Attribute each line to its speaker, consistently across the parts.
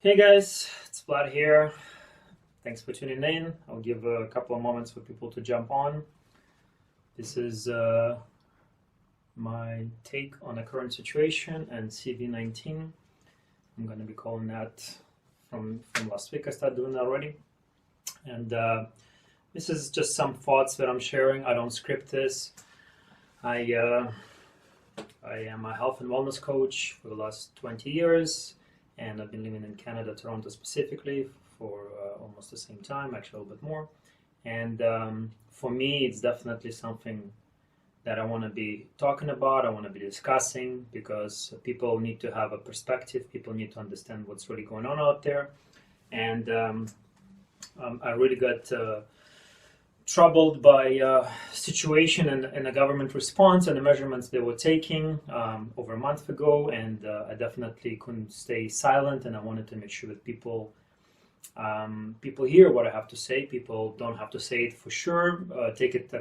Speaker 1: Hey guys, it's Vlad here. Thanks for tuning in. I'll give a couple of moments for people to jump on. This is my take on the current situation and CV19. I'm going to be calling that from last week. I started doing that already. And this is just some thoughts that I'm sharing. I don't script this. I am a health and wellness coach for the last 20 years. And I've been living in Canada, Toronto specifically, for almost the same time, actually a little bit more. And for me, it's definitely something that I want to be talking about, I want to be discussing, because people need to have a perspective, people need to understand what's really going on out there. And I really got troubled by situation and the government response and the measurements they were taking over a month ago, and I definitely couldn't stay silent, and I wanted to make sure that people hear what I have to say. People don't have to say it for sure, take it,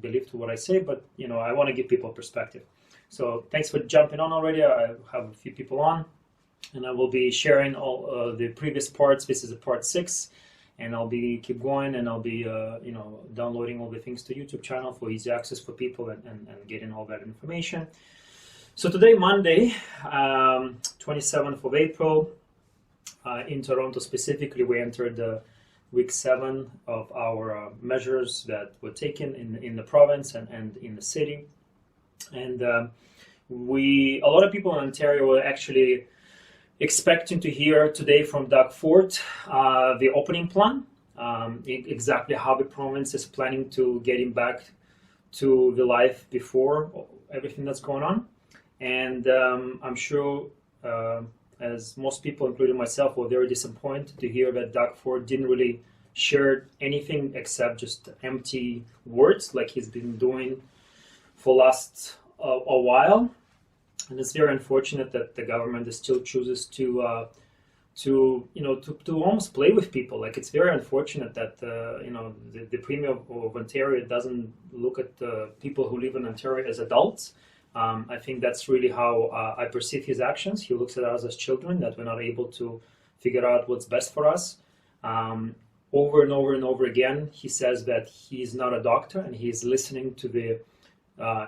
Speaker 1: believe to what I say, but I want to give people perspective. So thanks for jumping on already. I have a few people on, and I will be sharing all the previous parts. This is a part 6. And I'll be keep going, and I'll be downloading all the things to YouTube channel for easy access for people and getting all that information. So today, Monday, 27th of April, in Toronto specifically, we entered week 7 of our measures that were taken in the province and in the city. And a lot of people in Ontario were actually expecting to hear today from Doug Ford the opening plan, exactly how the province is planning to getting back to the life before everything that's going on. And I'm sure, as most people, including myself, were very disappointed to hear that Doug Ford didn't really share anything except just empty words like he's been doing for last a while. And it's very unfortunate that the government still chooses to almost play with people. Like, it's very unfortunate that the Premier of Ontario doesn't look at the people who live in Ontario as adults. I think that's really how I perceive his actions. He looks at us as children, that we're not able to figure out what's best for us. Over and over and over again, he says that he's not a doctor, and he's listening to the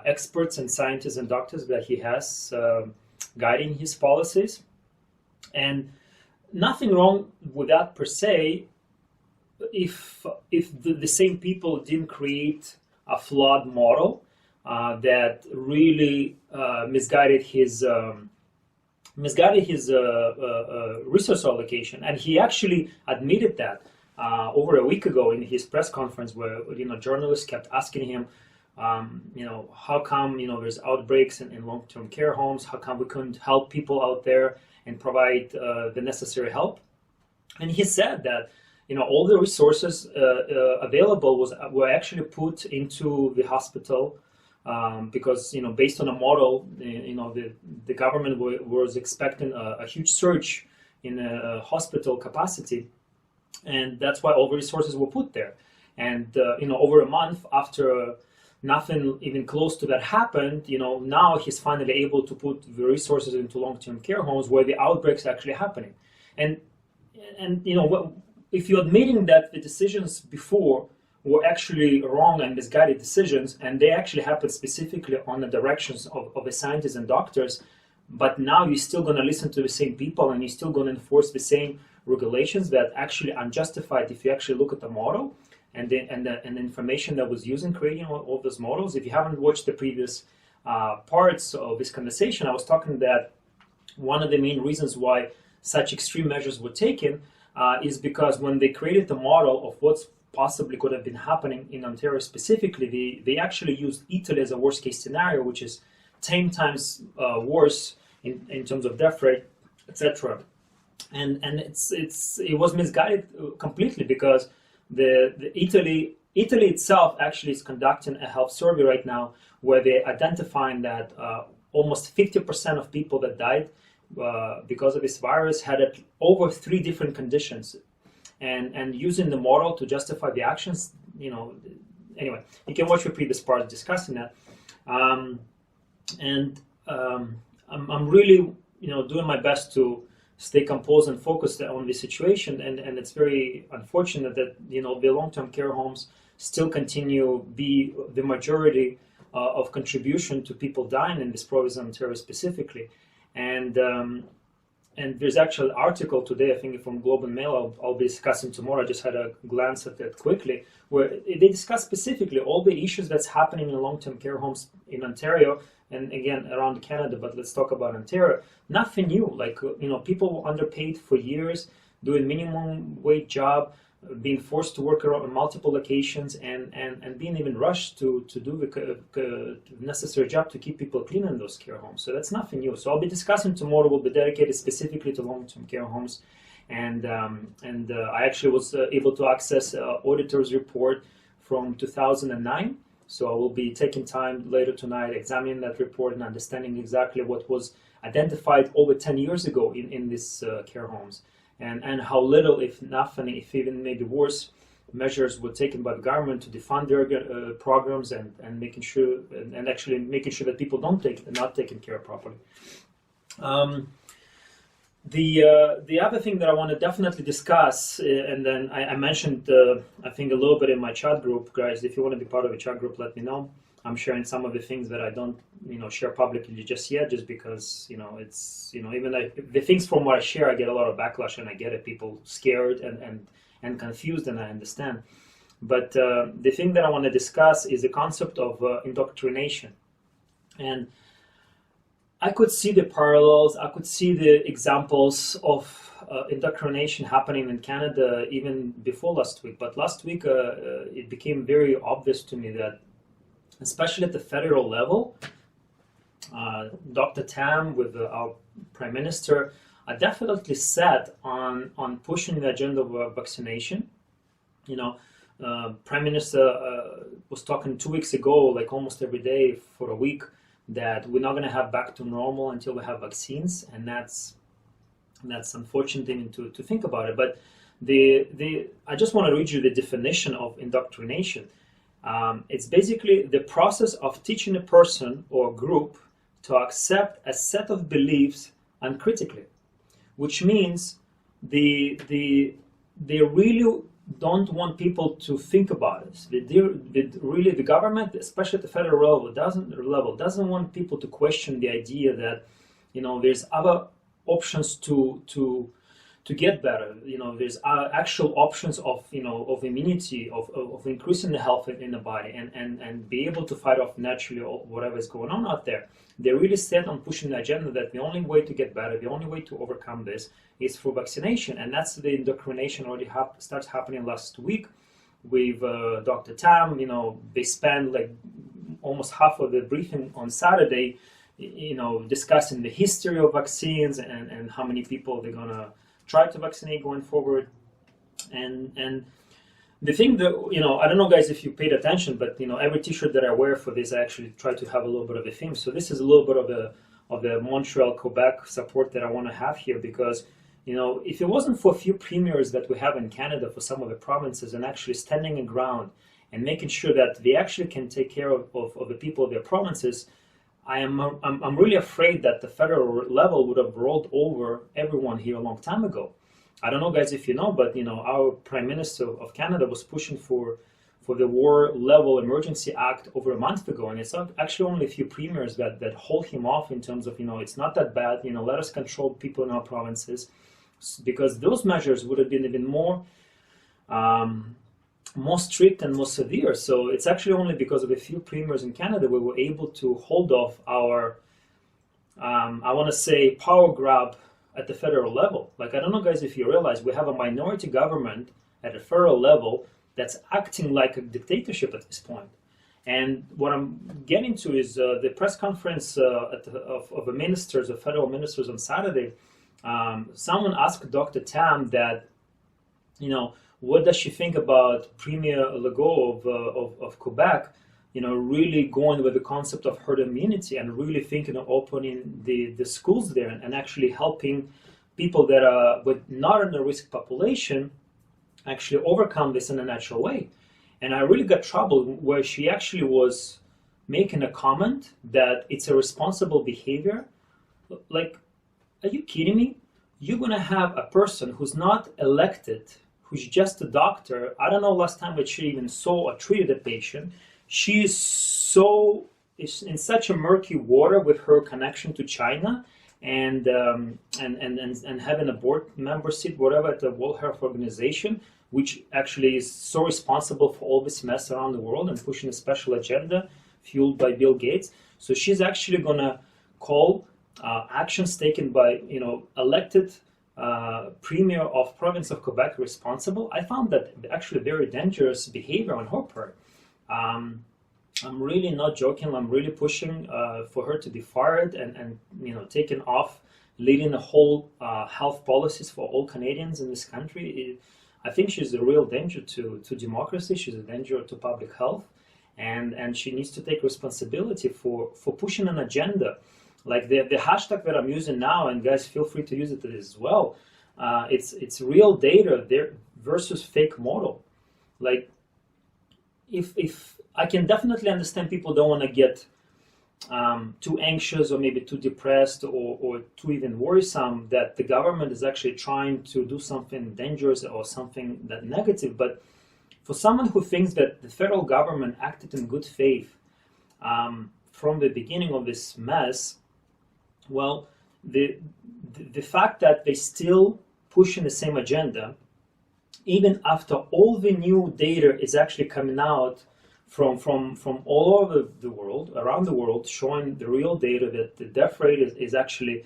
Speaker 1: experts and scientists and doctors that he has guiding his policies. And nothing wrong with that per se, if the same people didn't create a flawed model that really misguided his resource allocation. And he actually admitted that over a week ago in his press conference, where journalists kept asking him, how come, there's outbreaks in long-term care homes? How come we couldn't help people out there and provide the necessary help? And he said that, all the resources available were actually put into the hospital because, based on a model, the government was expecting a huge surge in hospital capacity. And that's why all the resources were put there. And, over a month after nothing even close to that happened, now he's finally able to put the resources into long-term care homes where the outbreaks are actually happening. And if you're admitting that the decisions before were actually wrong and misguided decisions, and they actually happened specifically on the directions of the scientists and doctors, but now you're still going to listen to the same people, and you're still going to enforce the same regulations that actually unjustified if you actually look at the model and the information that was used in creating all those models. If you haven't watched the previous parts of this conversation, I was talking that one of the main reasons why such extreme measures were taken is because when they created the model of what's possibly could have been happening in Ontario specifically, they actually used Italy as a worst case scenario, which is 10 times worse in terms of death rate, etc. And it was misguided completely, because the Italy itself actually is conducting a health survey right now where they're identifying that almost 50% of people that died because of this virus had over 3 different conditions, and using the model to justify the actions. Anyway, you can watch the previous part discussing that. I'm really doing my best to stay composed and focused on the situation. And it's very unfortunate that, you know, the long-term care homes still continue be the majority of contribution to people dying in this province of Ontario specifically. And there's actually an article today, I think, from Globe and Mail, I'll be discussing tomorrow. I just had a glance at that quickly, where they discuss specifically all the issues that's happening in long-term care homes in Ontario and again around Canada. But let's talk about Ontario. Nothing new. Like, you know, people underpaid for years, doing minimum wage job, being forced to work around multiple locations, and being even rushed to do the necessary job to keep people clean in those care homes. So that's nothing new. So I'll be discussing tomorrow, will be dedicated specifically to long-term care homes. And I actually was able to access auditor's report from 2009. So I will be taking time later tonight examining that report and understanding exactly what was identified over 10 years ago in these care homes. And how little, if nothing, if even maybe worse, measures were taken by the government to defund their programs and making sure and actually making sure that people not taken care of properly. The other thing that I want to definitely discuss, and then I mentioned I think a little bit in my chat group, guys. If you want to be part of a chat group, let me know. I'm sharing some of the things that I don't, you know, share publicly just yet, just because, you know, it's, you know, even the things from what I share, I get a lot of backlash, and I get it, people scared and confused, and I understand. But the thing that I want to discuss is the concept of indoctrination. And I could see the parallels, I could see the examples of indoctrination happening in Canada even before last week. But last week, it became very obvious to me that, especially at the federal level, Dr. Tam with our Prime Minister are definitely set on pushing the agenda of vaccination. You know, Prime Minister was talking 2 weeks ago, like almost every day for a week, that we're not going to have back to normal until we have vaccines, and that's unfortunate thing to think about it. But I just want to read you the definition of indoctrination. It's basically the process of teaching a person or group to accept a set of beliefs uncritically, which means they really don't want people to think about it. Really, the government, especially at the federal level, doesn't want people to question the idea that, you know, there's other options to get better. You know, there's actual options of, you know, of immunity, of increasing the health in the body, and be able to fight off naturally whatever is going on out there. They're really set on pushing the agenda that the only way to get better, the only way to overcome this is through vaccination. And that's the indoctrination already starts happening last week with Dr. Tam. You know, they spent like almost half of the briefing on Saturday, you know, discussing the history of vaccines and how many people they're gonna try to vaccinate going forward. And the thing that, you know, I don't know, guys, if you paid attention, but, you know, every t-shirt that I wear for this, I actually try to have a little bit of a theme. So this is a little bit of the Montreal, Quebec support that I want to have here, because, you know, if it wasn't for a few premiers that we have in Canada for some of the provinces and actually standing in ground and making sure that they actually can take care of the people of their provinces, I'm really afraid that the federal level would have rolled over everyone here a long time ago. I don't know, guys, if you know, but, you know, our Prime Minister of Canada was pushing for the War Level Emergency Act over a month ago, and it's actually only a few premiers that hold him off in terms of, you know, it's not that bad, you know, let us control people in our provinces, because those measures would have been even more strict and more severe. So it's actually only because of a few premiers in Canada we were able to hold off our, I want to say, power grab at the federal level. Like, I don't know, guys, if you realize we have a minority government at the federal level that's acting like a dictatorship at this point. And what I'm getting to is the press conference of the ministers, the federal ministers on Saturday. Someone asked Dr. Tam that, you know, what does she think about Premier Legault of Quebec, you know, really going with the concept of herd immunity and really thinking of opening the schools there and actually helping people that are not in the risk population actually overcome this in a natural way. And I really got troubled where she actually was making a comment that it's a responsible behavior. Like, are you kidding me? you're going to have a person who's not elected, who's just a doctor. I don't know last time that she even saw or treated a patient. She is in such a murky water with her connection to China and having a board member seat, whatever, at the World Health Organization, which actually is so responsible for all this mess around the world and pushing a special agenda fueled by Bill Gates. So she's actually going to call actions taken by elected premier of province of Quebec responsible. I found that actually very dangerous behavior on her part. I'm really not joking. I'm really pushing for her to be fired and taken off leading the whole health policies for all Canadians in this country. I think she's a real danger to democracy. She's a danger to public health, and she needs to take responsibility for pushing an agenda. Like the hashtag that I'm using now, and guys, feel free to use it as well. It's real data there versus fake model. Like if I can definitely understand people don't want to get too anxious or maybe too depressed or too even worrisome that the government is actually trying to do something dangerous or something that negative. But for someone who thinks that the federal government acted in good faith from the beginning of this mess, well, the fact that they still pushing the same agenda, even after all the new data is actually coming out from all over the world, around the world, showing the real data that the death rate is actually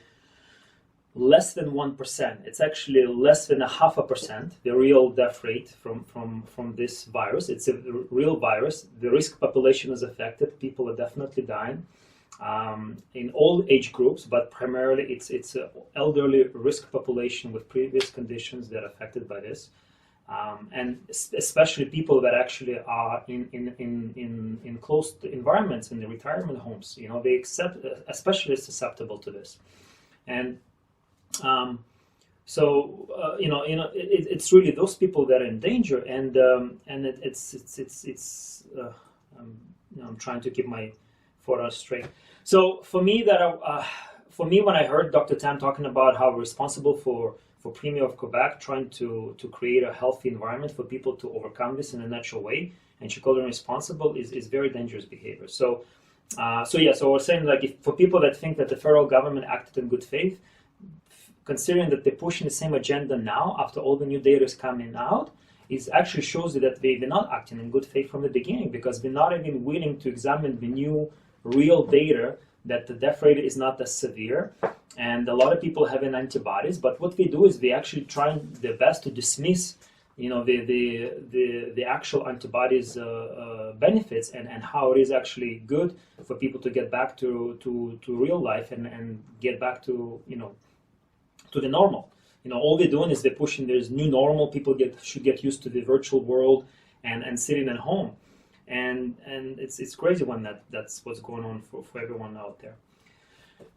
Speaker 1: less than 1%. It's actually less than 0.5%, the real death rate from this virus. It's a real virus. The risk population is affected. People are definitely dying in all age groups, but primarily it's an elderly risk population with previous conditions that are affected by this. And especially people that actually are in closed environments in the retirement homes, they especially susceptible to this, and it's really those people that are in danger, and I'm trying to keep my thoughts straight. So for me, when I heard Dr. Tam talking about how responsible for Premier of Quebec trying to create a healthy environment for people to overcome this in a natural way, and she called him responsible, is very dangerous behavior. So we're saying, like, for people that think that the federal government acted in good faith, considering that they're pushing the same agenda now after all the new data is coming out, it actually shows that they're not acting in good faith from the beginning, because they're not even willing to examine the new real data that the death rate is not as severe, and a lot of people having antibodies. But what they do is they actually try their best to dismiss, the actual antibodies benefits and how it is actually good for people to get back to real life and get back to to the normal. All they're doing is they're pushing this new normal. People should get used to the virtual world and sitting at home. And it's crazy when that's what's going on for everyone out there.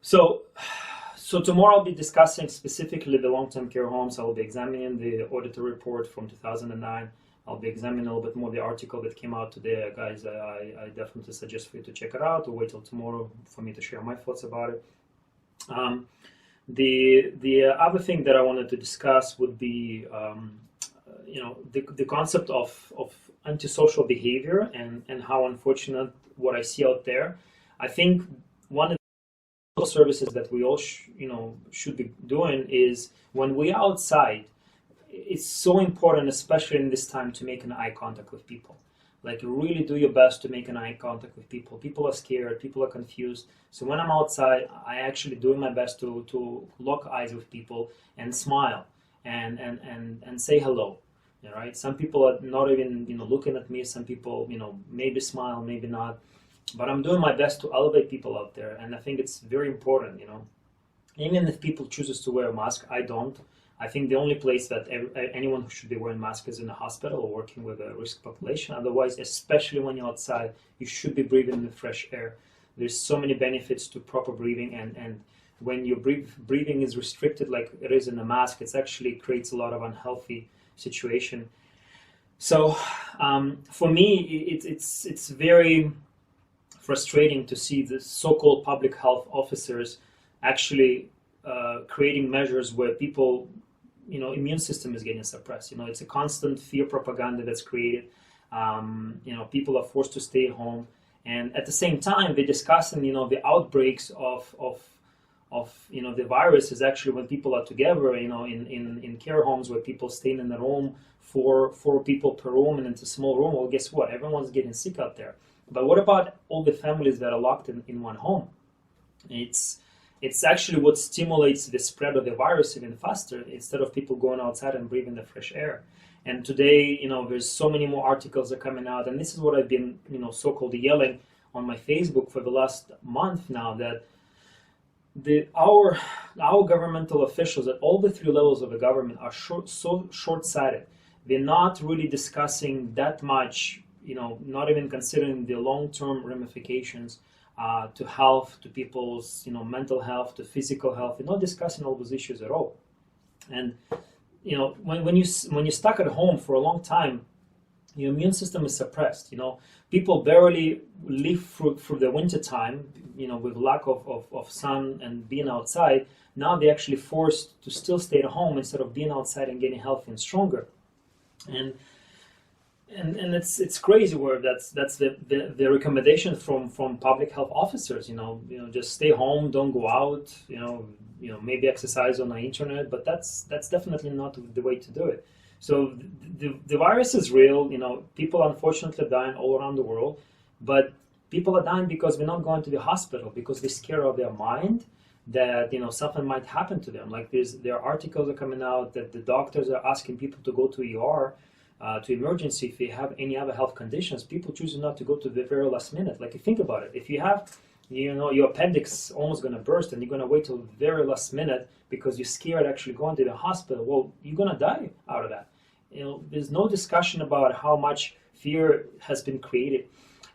Speaker 1: So tomorrow I'll be discussing specifically the long-term care homes. I'll be examining the auditor report from 2009. I'll be examining a little bit more the article that came out today. Guys, I definitely suggest for you to check it out, or wait till tomorrow for me to share my thoughts about it. The other thing that I wanted to discuss would be the concept of antisocial behavior and how unfortunate what I see out there. I think one of the services that we all should be doing is, when we're outside, it's so important, especially in this time, to make an eye contact with people. Like, really do your best to make an eye contact with people. People are scared, people are confused. So when I'm outside, I actually do my best to lock eyes with people and smile and say hello. Right? Some people are not even looking at me. Some people maybe smile, maybe not. But I'm doing my best to elevate people out there, and I think it's very important. Even if people chooses to wear a mask, I don't. I think the only place that anyone who should be wearing masks is in a hospital or working with a risk population. Otherwise, especially when you're outside, you should be breathing the fresh air. There's so many benefits to proper breathing, and when your breathing is restricted like it is in a mask, it actually creates a lot of unhealthy situation. So for me, it's very frustrating to see the so-called public health officers actually creating measures where people, immune system is getting suppressed. It's a constant fear propaganda that's created. People are forced to stay home, and at the same time, they're discussing, the outbreaks of the virus is actually when people are together, in care homes where people staying in the room, four people per room, and it's a small room. Well, guess what? Everyone's getting sick out there. But what about all the families that are locked in one home? It's actually what stimulates the spread of the virus even faster, instead of people going outside and breathing the fresh air. And today, there's so many more articles are coming out, and this is what I've been, so-called yelling on my Facebook for the last month now, that our governmental officials at all the three levels of the government are so short-sighted. They're not really discussing that much, not even considering the long-term ramifications to health, to people's mental health, to physical health. They're not discussing all those issues at all. And when you're stuck at home for a long time, your immune system is suppressed. People barely live through the winter time, with lack of sun and being outside. Now they're actually forced to still stay at home instead of being outside and getting healthy and stronger. And it's crazy where that's the recommendation from public health officers. Just stay home, don't go out. Maybe exercise on the internet, but that's definitely not the way to do it. So the virus is real. People unfortunately are dying all around the world, but people are dying because they're not going to the hospital, because they're scared of their mind that something might happen to them. Like there are articles are coming out that the doctors are asking people to go to ER, to emergency if they have any other health conditions. People choosing not to go to the very last minute. Like, you think about it, if you have your appendix almost going to burst and you're going to wait till the very last minute because you're scared actually going to the hospital, well, you're going to die out of that. There's no discussion about how much fear has been created.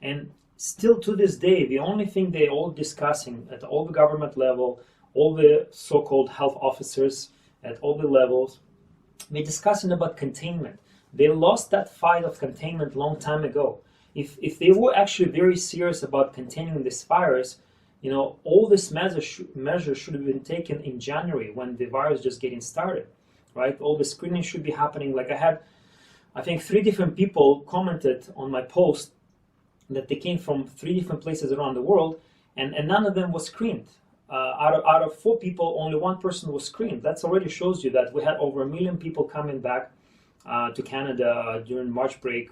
Speaker 1: And still to this day, the only thing they're all discussing at all the government level, all the so-called health officers at all the levels, they're discussing about containment. They lost that fight of containment long time ago. If they were actually very serious about containing this virus, all these measures should have been taken in January when the virus just getting started, right? All the screening should be happening. Like, I think 3 different people commented on my post that they came from 3 different places around the world, and none of them was screened. Out of 4 people, only 1 person was screened. That already shows you that we had over 1 million people coming back to Canada during March break,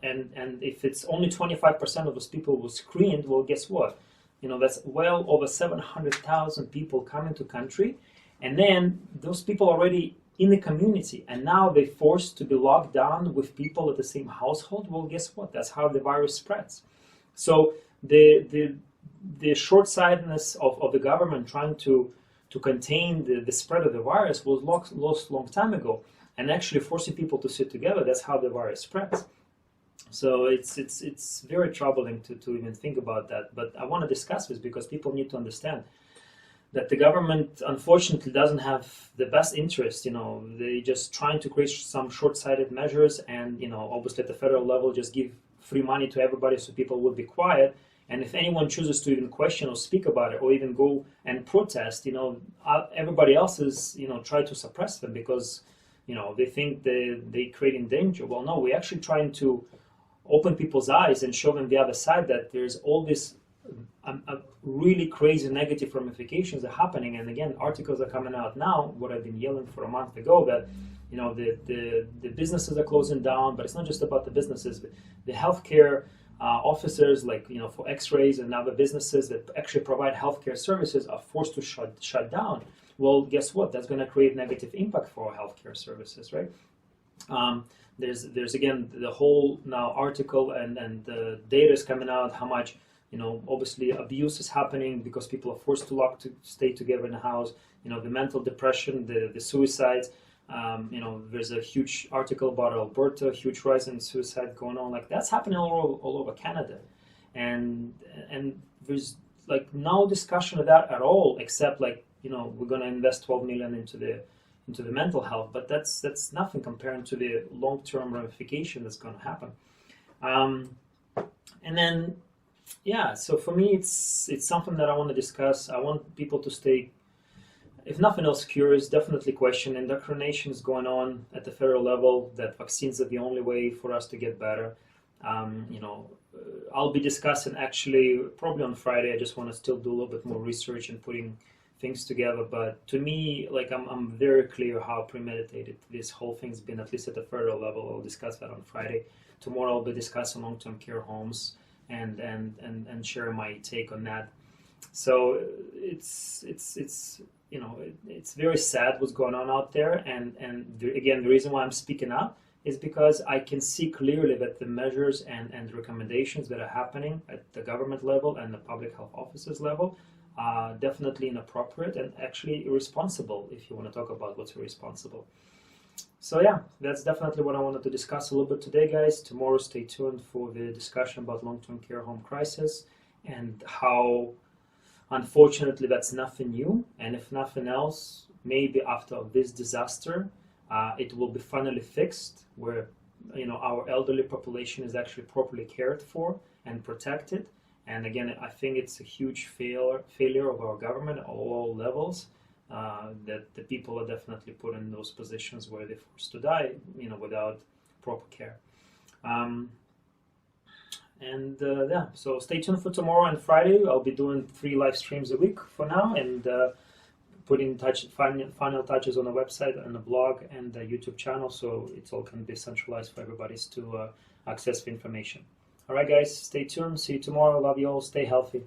Speaker 1: and if it's only 25% of those people were screened, well, guess what? That's well over 700,000 people coming to country, and then those people already in the community, and now they're forced to be locked down with people at the same household. Well, guess what? That's how the virus spreads. So the short-sightedness of the government trying to contain the spread of the virus was lost long time ago, and actually forcing people to sit together. That's how the virus spreads. So it's very troubling to even think about that. But I want to discuss this because people need to understand that the government unfortunately doesn't have the best interest. They just trying to create some short-sighted measures, and obviously at the federal level just give free money to everybody so people will be quiet. And if anyone chooses to even question or speak about it or even go and protest, everybody else is try to suppress them because they think they're creating danger. Well, no, we're actually trying to open people's eyes and show them the other side, that there's all this really crazy negative ramifications are happening. And again, articles are coming out now, what I've been yelling for a month ago, that the businesses are closing down. But it's not just about the businesses. The healthcare officers, like for X-rays and other businesses that actually provide healthcare services, are forced to shut down. Well, guess what? That's going to create negative impact for our healthcare services, right? There's again the whole now article and the data is coming out how much obviously abuse is happening because people are forced to stay together in the house. The mental depression, the suicides. There's a huge article about Alberta, huge rise in suicide going on. Like, that's happening all over Canada, and there's like no discussion of that at all, except like we're going to invest 12 million into the mental health, but that's nothing comparing to the long-term ramification that's going to happen. And then so for me it's something that I want to discuss. I want people to stay if nothing else cures, definitely question. Indoctrination is going on at the federal level that vaccines are the only way for us to get better. I'll be discussing actually probably on Friday. I just want to still do a little bit more research and putting things together. But to me, like I'm very clear how premeditated this whole thing's been, at least at the federal level. I'll discuss that on Friday. Tomorrow I'll be discussing long-term care homes and share my take on that. So it's very sad what's going on out there. Again, the reason why I'm speaking up is because I can see clearly that the measures and recommendations that are happening at the government level and the public health officers level are definitely inappropriate and actually irresponsible, if you want to talk about what's irresponsible. So yeah, that's definitely what I wanted to discuss a little bit today, guys. Tomorrow, stay tuned for the discussion about long-term care home crisis and how, unfortunately, that's nothing new. And if nothing else, maybe after this disaster, it will be finally fixed, where our elderly population is actually properly cared for and protected. And again, I think it's a huge failure of our government at all levels, that the people are definitely put in those positions where they're forced to die, without proper care. Yeah, so stay tuned for tomorrow and Friday. I'll be doing 3 live streams a week for now, and putting final touches on the website and the blog and the YouTube channel, so it's all can be centralized for everybody to access the information. All right, guys, stay tuned. See you tomorrow. Love you all. Stay healthy.